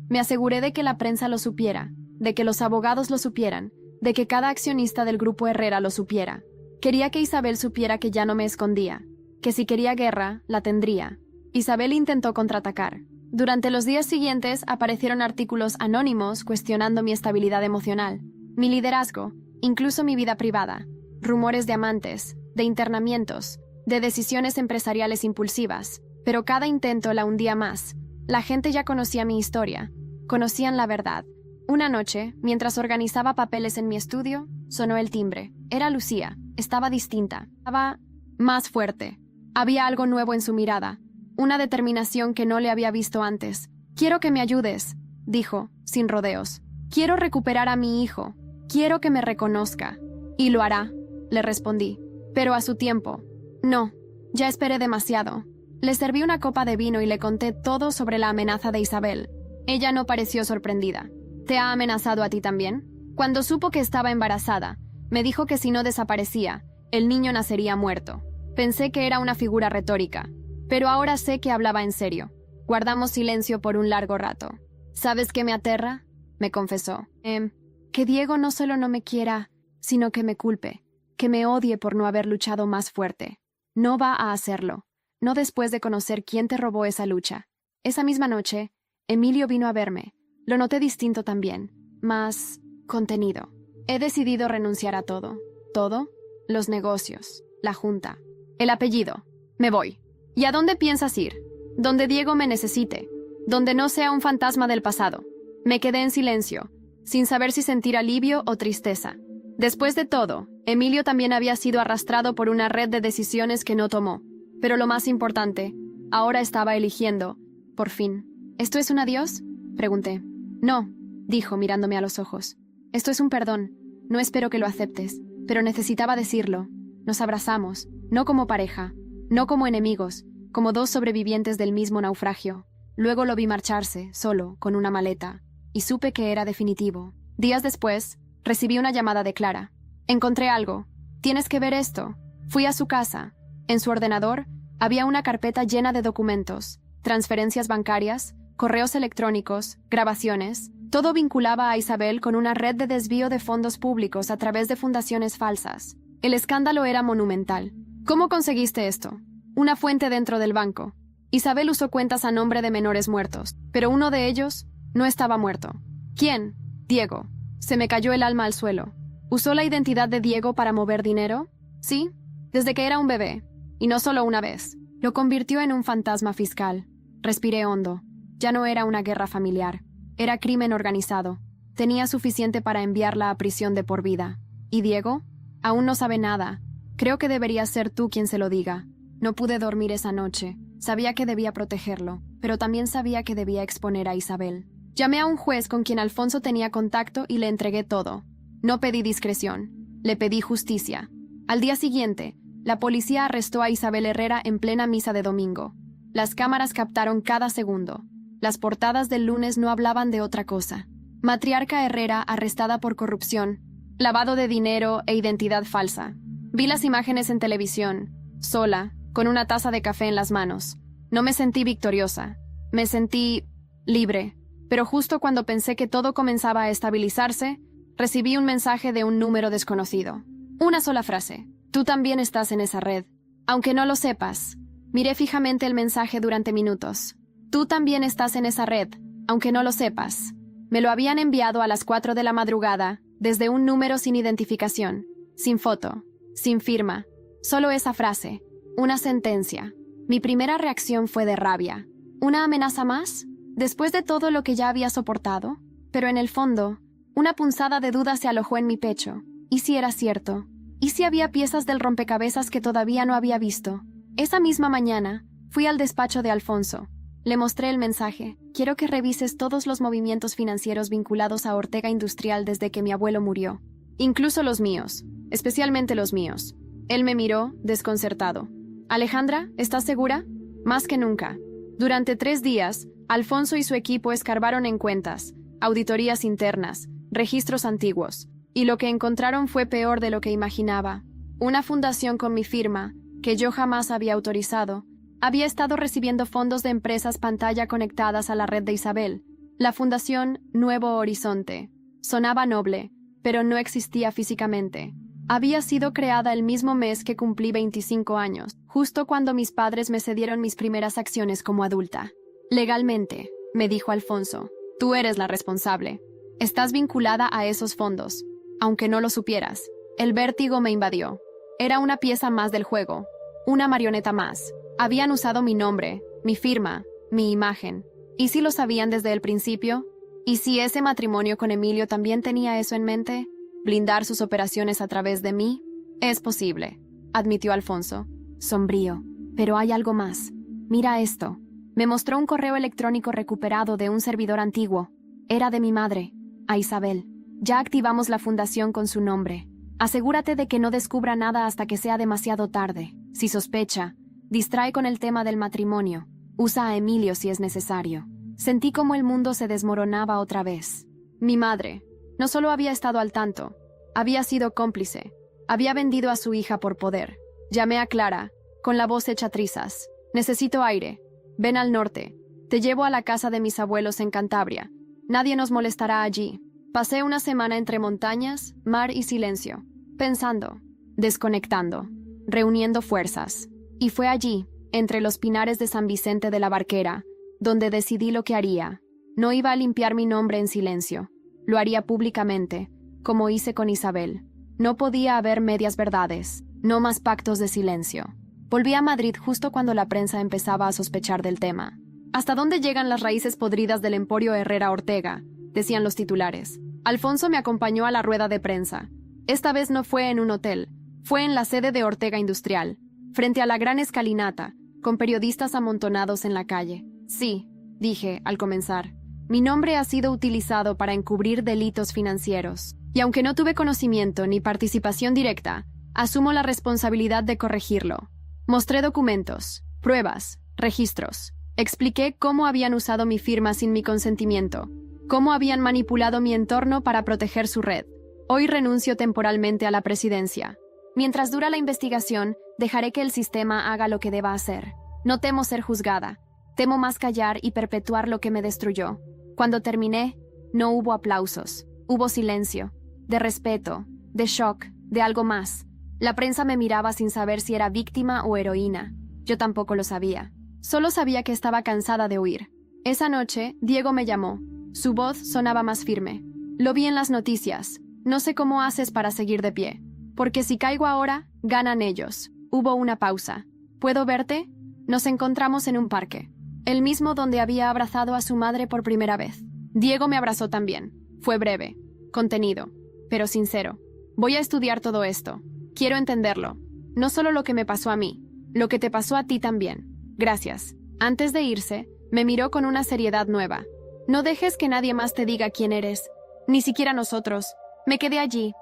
Me aseguré de que la prensa lo supiera, de que los abogados lo supieran, de que cada accionista del Grupo Herrera lo supiera. Quería que Isabel supiera que ya no me escondía, que si quería guerra, la tendría. Isabel intentó contraatacar. Durante los días siguientes aparecieron artículos anónimos cuestionando mi estabilidad emocional, mi liderazgo, incluso mi vida privada. Rumores de amantes, de internamientos, de decisiones empresariales impulsivas. Pero cada intento la hundía más. La gente ya conocía mi historia, conocían la verdad. Una noche, mientras organizaba papeles en mi estudio, sonó el timbre. Era Lucía. Estaba distinta. Estaba más fuerte. Había algo nuevo en su mirada. Una determinación que no le había visto antes. «Quiero que me ayudes», dijo, sin rodeos. «Quiero recuperar a mi hijo. Quiero que me reconozca». «Y lo hará», le respondí, pero a su tiempo. No, ya esperé demasiado. Le serví una copa de vino y le conté todo sobre la amenaza de Isabel. Ella no pareció sorprendida. ¿Te ha amenazado a ti también? Cuando supo que estaba embarazada, me dijo que si no desaparecía, el niño nacería muerto. Pensé que era una figura retórica, pero ahora sé que hablaba en serio. Guardamos silencio por un largo rato. ¿Sabes qué me aterra?, me confesó. Que Diego no solo no me quiera, sino que me culpe, que me odie por no haber luchado más fuerte. No va a hacerlo, no después de conocer quién te robó esa lucha. Esa misma noche, Emilio vino a verme. Lo noté distinto también, más contenido. He decidido renunciar a todo. ¿Todo? Los negocios, la junta, el apellido. Me voy. ¿Y a dónde piensas ir? Donde Diego me necesite, donde no sea un fantasma del pasado. Me quedé en silencio, sin saber si sentir alivio o tristeza. Después de todo, Emilio también había sido arrastrado por una red de decisiones que no tomó. Pero lo más importante, ahora estaba eligiendo, por fin. ¿Esto es un adiós?, pregunté. No, dijo mirándome a los ojos. Esto es un perdón. No espero que lo aceptes, pero necesitaba decirlo. Nos abrazamos, no como pareja, no como enemigos, como dos sobrevivientes del mismo naufragio. Luego lo vi marcharse, solo, con una maleta, y supe que era definitivo. Días después, recibí una llamada de Clara. Encontré algo. Tienes que ver esto. Fui a su casa. En su ordenador había una carpeta llena de documentos, transferencias bancarias, correos electrónicos, grabaciones. Todo vinculaba a Isabel con una red de desvío de fondos públicos a través de fundaciones falsas. El escándalo era monumental. ¿Cómo conseguiste esto? Una fuente dentro del banco. Isabel usó cuentas a nombre de menores muertos, pero uno de ellos no estaba muerto. ¿Quién? Diego. Se me cayó el alma al suelo. ¿Usó la identidad de Diego para mover dinero? Sí, desde que era un bebé. Y no solo una vez. Lo convirtió en un fantasma fiscal. Respiré hondo. Ya no era una guerra familiar. Era crimen organizado. Tenía suficiente para enviarla a prisión de por vida. ¿Y Diego? Aún no sabe nada. Creo que deberías ser tú quien se lo diga. No pude dormir esa noche. Sabía que debía protegerlo, pero también sabía que debía exponer a Isabel. Llamé a un juez con quien Alfonso tenía contacto y le entregué todo. No pedí discreción. Le pedí justicia. Al día siguiente, la policía arrestó a Isabel Herrera en plena misa de domingo. Las cámaras captaron cada segundo. Las portadas del lunes no hablaban de otra cosa. Matriarca Herrera arrestada por corrupción, lavado de dinero e identidad falsa. Vi las imágenes en televisión, sola, con una taza de café en las manos. No me sentí victoriosa. Me sentí libre. Pero justo cuando pensé que todo comenzaba a estabilizarse, recibí un mensaje de un número desconocido. Una sola frase. Tú también estás en esa red. Aunque no lo sepas. Miré fijamente el mensaje durante minutos. Tú también estás en esa red, aunque no lo sepas. Me lo habían enviado a las 4 de la madrugada, desde un número sin identificación, sin foto, sin firma. Solo esa frase. Una sentencia. Mi primera reacción fue de rabia. ¿Una amenaza más? Después de todo lo que ya había soportado. Pero en el fondo, una punzada de duda se alojó en mi pecho. ¿Y si era cierto? ¿Y si había piezas del rompecabezas que todavía no había visto? Esa misma mañana, fui al despacho de Alfonso. Le mostré el mensaje. Quiero que revises todos los movimientos financieros vinculados a Ortega Industrial desde que mi abuelo murió. Incluso los míos. Especialmente los míos. Él me miró, desconcertado. Alejandra, ¿estás segura? Más que nunca. Durante 3 días, Alfonso y su equipo escarbaron en cuentas, auditorías internas, registros antiguos, y lo que encontraron fue peor de lo que imaginaba. Una fundación con mi firma, que yo jamás había autorizado, había estado recibiendo fondos de empresas pantalla conectadas a la red de Isabel. La fundación Nuevo Horizonte. Sonaba noble, pero no existía físicamente. Había sido creada el mismo mes que cumplí 25 años, justo cuando mis padres me cedieron mis primeras acciones como adulta. Legalmente, me dijo Alfonso, tú eres la responsable. Estás vinculada a esos fondos. Aunque no lo supieras, el vértigo me invadió. Era una pieza más del juego, una marioneta más. Habían usado mi nombre, mi firma, mi imagen. ¿Y si lo sabían desde el principio? ¿Y si ese matrimonio con Emilio también tenía eso en mente? ¿Blindar sus operaciones a través de mí? Es posible, admitió Alfonso, sombrío. Pero hay algo más. Mira esto. Me mostró un correo electrónico recuperado de un servidor antiguo. Era de mi madre, a Isabel. Ya activamos la fundación con su nombre. Asegúrate de que no descubra nada hasta que sea demasiado tarde. Si sospecha, distrae con el tema del matrimonio. Usa a Emilio si es necesario. Sentí como el mundo se desmoronaba otra vez. Mi madre no solo había estado al tanto, había sido cómplice. Había vendido a su hija por poder. Llamé a Clara, con la voz hecha trizas. Necesito aire. Ven al norte. Te llevo a la casa de mis abuelos en Cantabria. Nadie nos molestará allí. Pasé una semana entre montañas, mar y silencio, pensando, desconectando, reuniendo fuerzas. Y fue allí, entre los pinares de San Vicente de la Barquera, donde decidí lo que haría. No iba a limpiar mi nombre en silencio. Lo haría públicamente, como hice con Isabel. No podía haber medias verdades, no más pactos de silencio. Volví a Madrid justo cuando la prensa empezaba a sospechar del tema. ¿Hasta dónde llegan las raíces podridas del emporio Herrera Ortega?, decían los titulares. Alfonso me acompañó a la rueda de prensa. Esta vez no fue en un hotel, fue en la sede de Ortega Industrial, frente a la gran escalinata, con periodistas amontonados en la calle. Sí, dije, al comenzar. Mi nombre ha sido utilizado para encubrir delitos financieros. Y aunque no tuve conocimiento ni participación directa, asumo la responsabilidad de corregirlo. Mostré documentos, pruebas, registros. Expliqué cómo habían usado mi firma sin mi consentimiento, cómo habían manipulado mi entorno para proteger su red. Hoy renuncio temporalmente a la presidencia. Mientras dura la investigación, dejaré que el sistema haga lo que deba hacer. No temo ser juzgada. Temo más callar y perpetuar lo que me destruyó. Cuando terminé, no hubo aplausos. Hubo silencio. De respeto, de shock, de algo más. La prensa me miraba sin saber si era víctima o heroína. Yo tampoco lo sabía. Solo sabía que estaba cansada de huir. Esa noche, Diego me llamó. Su voz sonaba más firme. Lo vi en las noticias. No sé cómo haces para seguir de pie. Porque si caigo ahora, ganan ellos. Hubo una pausa. ¿Puedo verte? Nos encontramos en un parque. El mismo donde había abrazado a su madre por primera vez. Diego me abrazó también. Fue breve, contenido, pero sincero. Voy a estudiar todo esto. Quiero entenderlo. No solo lo que me pasó a mí, lo que te pasó a ti también. Gracias. Antes de irse, me miró con una seriedad nueva. No dejes que nadie más te diga quién eres. Ni siquiera nosotros. Me quedé allí,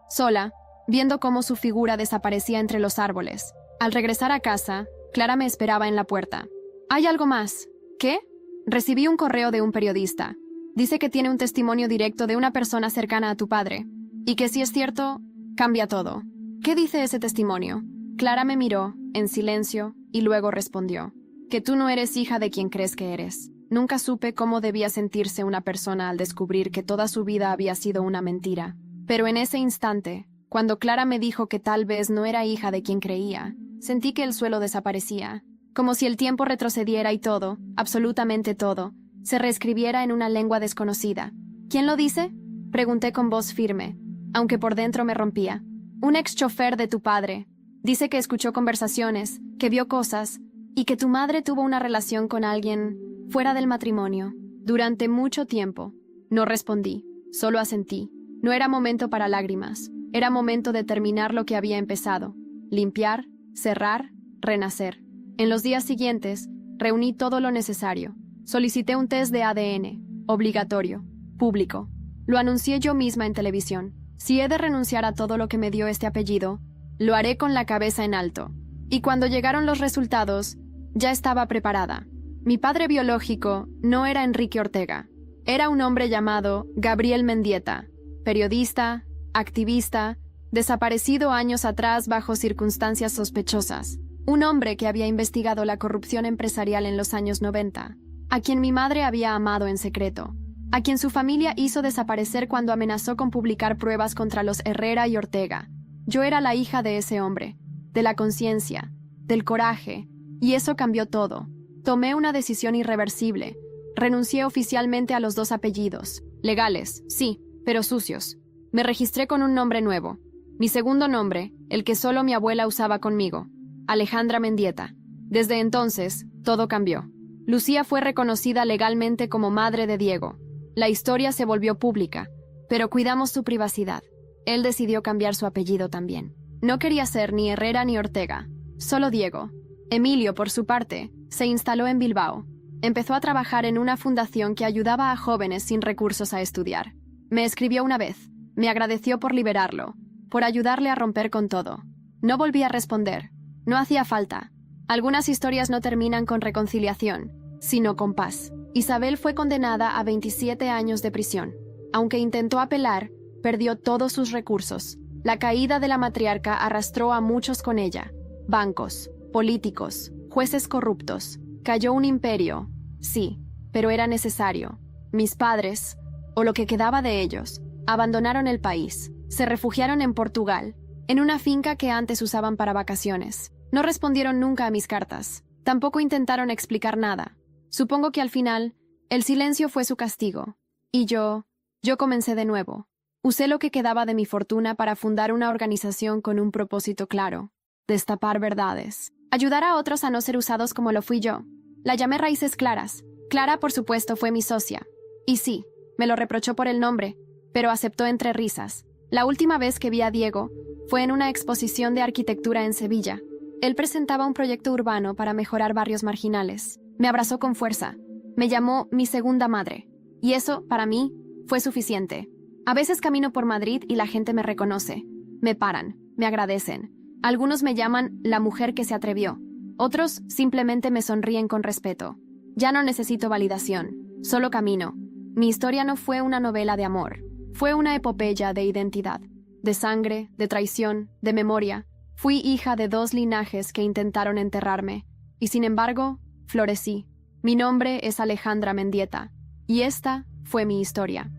sola, viendo cómo su figura desaparecía entre los árboles. Al regresar a casa, Clara me esperaba en la puerta. ¿Hay algo más? ¿Qué? Recibí un correo de un periodista. Dice que tiene un testimonio directo de una persona cercana a tu padre. Y que si es cierto, cambia todo. ¿Qué dice ese testimonio? Clara me miró, en silencio, y luego respondió. Que tú no eres hija de quien crees que eres. Nunca supe cómo debía sentirse una persona al descubrir que toda su vida había sido una mentira. Pero en ese instante, cuando Clara me dijo que tal vez no era hija de quien creía, sentí que el suelo desaparecía. Como si el tiempo retrocediera y todo, absolutamente todo, se reescribiera en una lengua desconocida. ¿Quién lo dice? Pregunté con voz firme, aunque por dentro me rompía. Un ex chofer de tu padre. Dice que escuchó conversaciones, que vio cosas, y que tu madre tuvo una relación con alguien fuera del matrimonio, durante mucho tiempo. No respondí, solo asentí. No era momento para lágrimas, era momento de terminar lo que había empezado. Limpiar, cerrar, renacer. En los días siguientes, reuní todo lo necesario. Solicité un test de ADN, obligatorio, público. Lo anuncié yo misma en televisión. Si he de renunciar a todo lo que me dio este apellido, lo haré con la cabeza en alto. Y cuando llegaron los resultados, ya estaba preparada. Mi padre biológico no era Enrique Ortega. Era un hombre llamado Gabriel Mendieta, periodista, activista, desaparecido años atrás bajo circunstancias sospechosas. Un hombre que había investigado la corrupción empresarial en los años 90, a quien mi madre había amado en secreto, a quien su familia hizo desaparecer cuando amenazó con publicar pruebas contra los Herrera y Ortega. Yo era la hija de ese hombre, de la conciencia, del coraje, y eso cambió todo. Tomé una decisión irreversible. Renuncié oficialmente a los dos apellidos. Legales, sí, pero sucios. Me registré con un nombre nuevo. Mi segundo nombre, el que solo mi abuela usaba conmigo. Alejandra Mendieta. Desde entonces, todo cambió. Lucía fue reconocida legalmente como madre de Diego. La historia se volvió pública, pero cuidamos su privacidad. Él decidió cambiar su apellido también. No quería ser ni Herrera ni Ortega, solo Diego. Emilio, por su parte, se instaló en Bilbao. Empezó a trabajar en una fundación que ayudaba a jóvenes sin recursos a estudiar. Me escribió una vez, me agradeció por liberarlo, por ayudarle a romper con todo. No volví a responder. No hacía falta. Algunas historias no terminan con reconciliación, sino con paz. Isabel fue condenada a 27 años de prisión. Aunque intentó apelar, perdió todos sus recursos. La caída de la matriarca arrastró a muchos con ella. Bancos, políticos, jueces corruptos. Cayó un imperio, sí, pero era necesario. Mis padres, o lo que quedaba de ellos, abandonaron el país. Se refugiaron en Portugal, en una finca que antes usaban para vacaciones. No respondieron nunca a mis cartas. Tampoco intentaron explicar nada. Supongo que al final, el silencio fue su castigo. Y yo comencé de nuevo. Usé lo que quedaba de mi fortuna para fundar una organización con un propósito claro: destapar verdades. Ayudar a otros a no ser usados como lo fui yo. La llamé Raíces Claras. Clara, por supuesto, fue mi socia. Y sí, me lo reprochó por el nombre, pero aceptó entre risas. La última vez que vi a Diego fue en una exposición de arquitectura en Sevilla. Él presentaba un proyecto urbano para mejorar barrios marginales. Me abrazó con fuerza. Me llamó mi segunda madre. Y eso, para mí, fue suficiente. A veces camino por Madrid y la gente me reconoce. Me paran, me agradecen. Algunos me llaman la mujer que se atrevió. Otros simplemente me sonríen con respeto. Ya no necesito validación, solo camino. Mi historia no fue una novela de amor. Fue una epopeya de identidad, de sangre, de traición, de memoria. Fui hija de 2 linajes que intentaron enterrarme, y sin embargo, florecí. Mi nombre es Alejandra Mendieta, y esta fue mi historia.